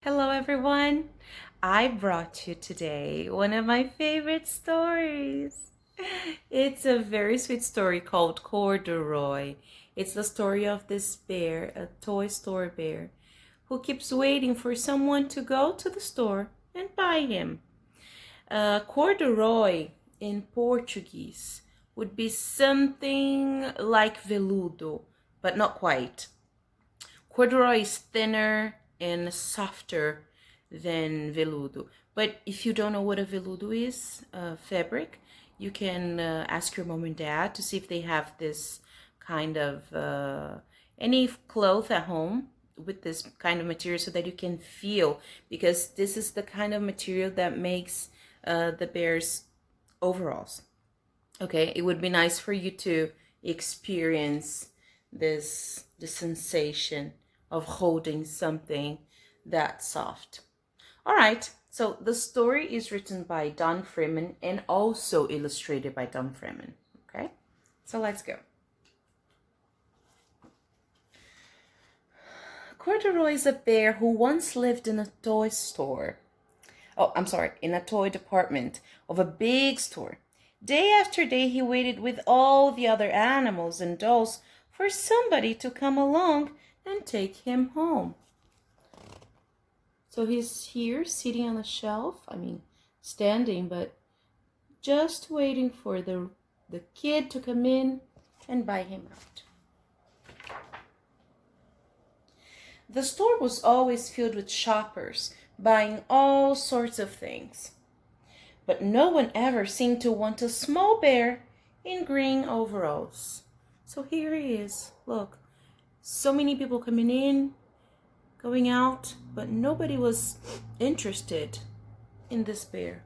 Hello, everyone. I brought you today one of my favorite stories. It's a very sweet story called Corduroy. It's the story of this bear, a toy store bear, who keeps waiting for someone to go to the store and buy him. Corduroy in Portuguese would be something like veludo, but not quite. Corduroy is thinner and softer than veludo. But if you don't know what a veludo is, fabric, you can ask your mom and dad to see if they have this kind of any cloth at home with this kind of material so that you can feel, because this is the kind of material that makes the bear's overalls. Okay, it would be nice for you to experience the sensation of holding something that soft. All right, so the story is written by Don Freeman and also illustrated by Don Freeman. Okay, so let's go. Corduroy is a bear who once lived in a toy store. Oh, I'm sorry, in a toy department of a big store. Day after day, he waited with all the other animals and dolls for somebody to come along and take him home. So he's here sitting on a shelf, standing, but just waiting for the kid to come in and buy him out. The store was always filled with shoppers buying all sorts of things. But no one ever seemed to want a small bear in green overalls. So here he is. Look, so many people coming in, going out, but nobody was interested in this bear.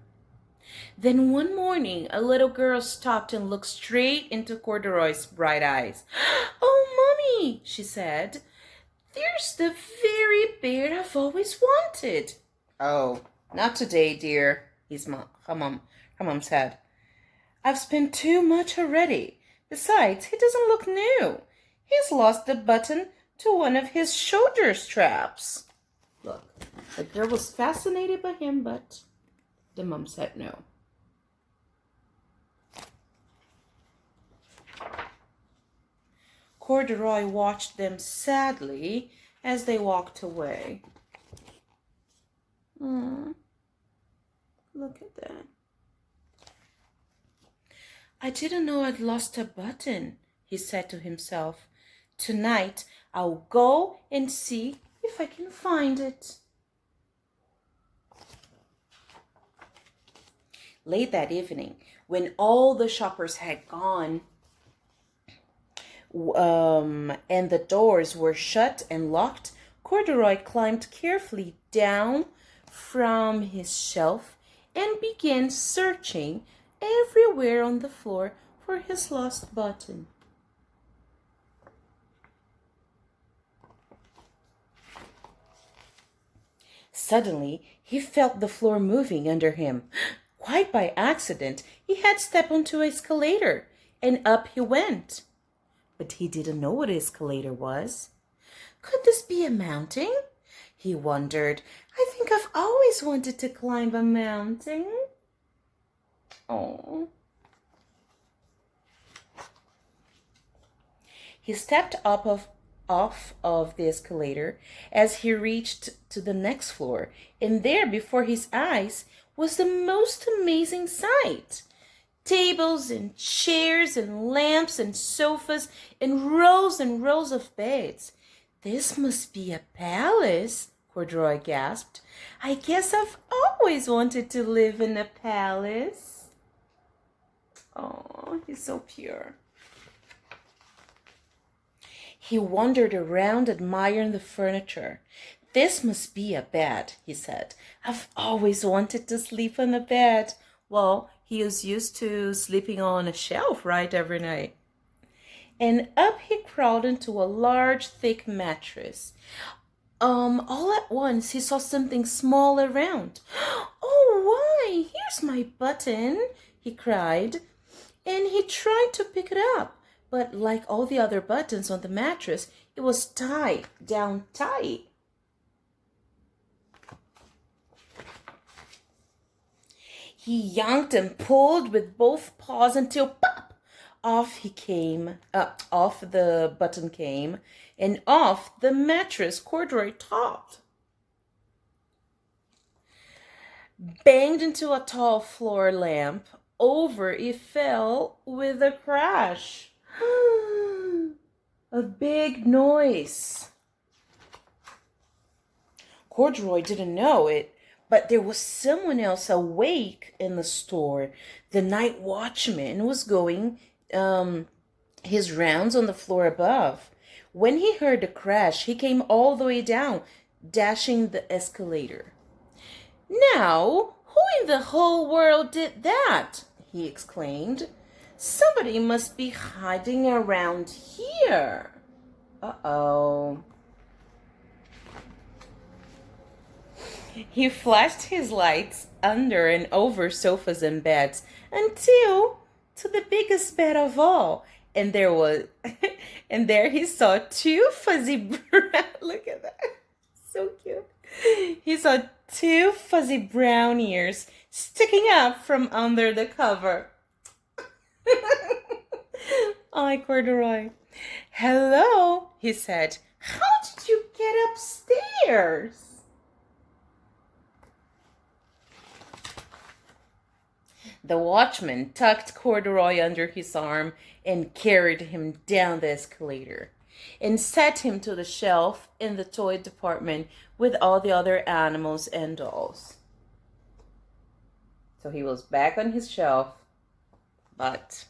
Then one morning, a little girl stopped and looked straight into Corduroy's bright eyes. "Oh, Mommy," she said, "there's the very bear I've always wanted." "Oh, not today, dear," her mom said. "I've spent too much already. Besides, he doesn't look new. He's lost the button to one of his shoulder straps." Look, the girl was fascinated by him, but the mom said no. Corduroy watched them sadly as they walked away. Look at that. "I didn't know I'd lost a button," he said to himself. "Tonight I'll go and see if I can find it." Late that evening, when all the shoppers had gone, and the doors were shut and locked, Corduroy climbed carefully down from his shelf and began searching everywhere on the floor for his lost button. Suddenly, he felt the floor moving under him. Quite by accident, he had stepped onto an escalator, and up he went. But he didn't know what an escalator was. Could this be a mountain? He wondered. "I think I've always wanted to climb a mountain." Oh. He stepped off of the escalator as he reached to the next floor, and there before his eyes was the most amazing sight. Tables and chairs and lamps and sofas and rows of beds. "This must be a palace," Corduroy gasped. "I guess I've always wanted to live in a palace." Oh, he's so pure. He wandered around admiring the furniture. "This must be a bed," he said. "I've always wanted to sleep on a bed." Well, he was used to sleeping on a shelf, right, every night. And up he crawled into a large, thick mattress. All at once he saw something small around. "Oh, why, here's my button," he cried. And he tried to pick it up, but like all the other buttons on the mattress, it was tied down tight. He yanked and pulled with both paws until pop! Off he came, off the button came, and off the mattress Corduroy topped. Banged into a tall floor lamp. Over it fell with a crash. A big noise. Corduroy didn't know it, but there was someone else awake in the store. The night watchman was going his rounds on the floor above. When he heard the crash, he came all the way down, dashing the escalator. "Now, who in the whole world did that?" he exclaimed. "Somebody must be hiding around here." Uh-oh. He flashed his lights under and over sofas and beds until to the biggest bed of all. And there he saw two fuzzy brown, look at that, so cute. He saw two fuzzy brown ears sticking up from under the cover. Ay, Corduroy. "Hello," he said. "How did you get upstairs?" The watchman tucked Corduroy under his arm and carried him down the escalator and set him to the shelf in the toy department with all the other animals and dolls. So he was back on his shelf, but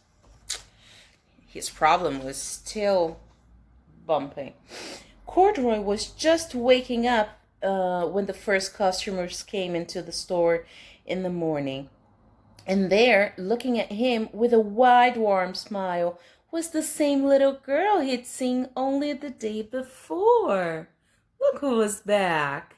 his problem was still bumping. Corduroy was just waking up when the first customers came into the store in the morning. And there, looking at him with a wide, warm smile, was the same little girl he'd seen only the day before. Look who was back.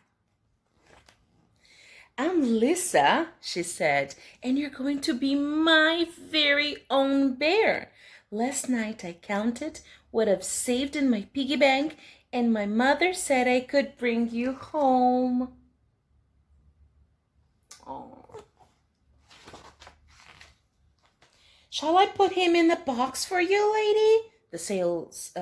"I'm Lisa," she said, "and you're going to be my very own bear. Last night I counted what I've saved in my piggy bank, and my mother said I could bring you home." Oh. "Shall I put him in the box for you, lady?" the sales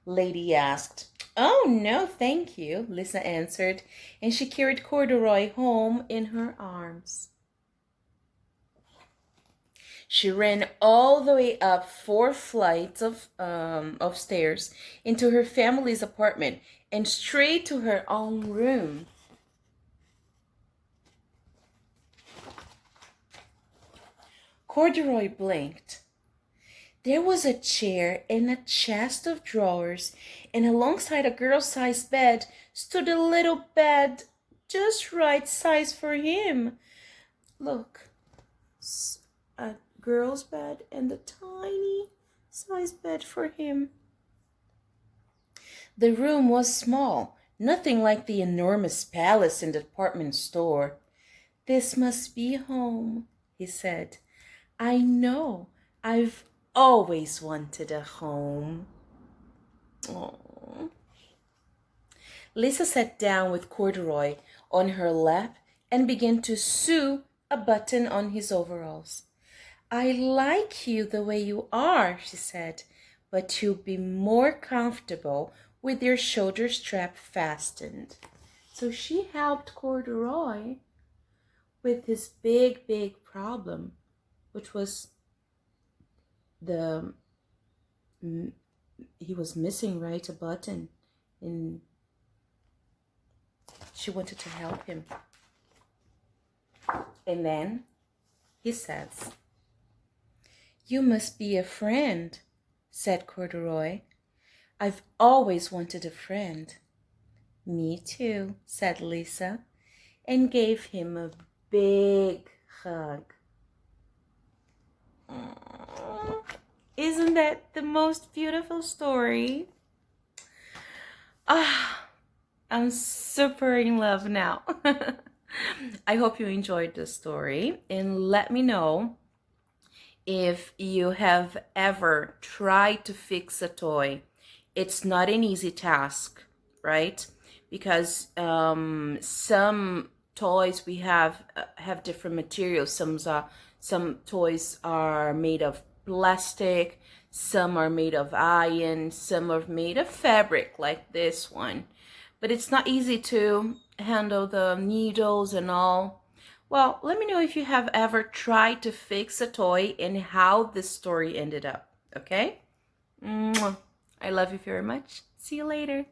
lady asked. "Oh, no, thank you," Lisa answered, and she carried Corduroy home in her arms. She ran all the way up 4 flights of stairs into her family's apartment and straight to her own room. Corduroy blinked. There was a chair and a chest of drawers, and alongside a girl-sized bed stood a little bed just right size for him. Look, a girl's bed and a tiny sized bed for him. The room was small, nothing like the enormous palace in the department store. "This must be home," he said. "I know. I've always wanted a home." Aww. Lisa sat down with Corduroy on her lap and began to sew a button on his overalls. "I like you the way you are," she said, "but you'll be more comfortable with your shoulder strap fastened." So she helped Corduroy with his big problem, which was he was missing, right, a button, and she wanted to help him. And then he says, "You must be a friend," said Corduroy. "I've always wanted a friend." "Me too," said Lisa, and gave him a big hug. Aww. Isn't that the most beautiful story? I'm super in love now. I hope you enjoyed the story, and let me know if you have ever tried to fix a toy. It's not an easy task, right? Because some toys we have have different materials. Some toys are made of plastic, some are made of iron, some are made of fabric like this one. But it's not easy to handle the needles and all. Well, let me know if you have ever tried to fix a toy and how this story ended up, okay? Mwah. I love you very much. See you later.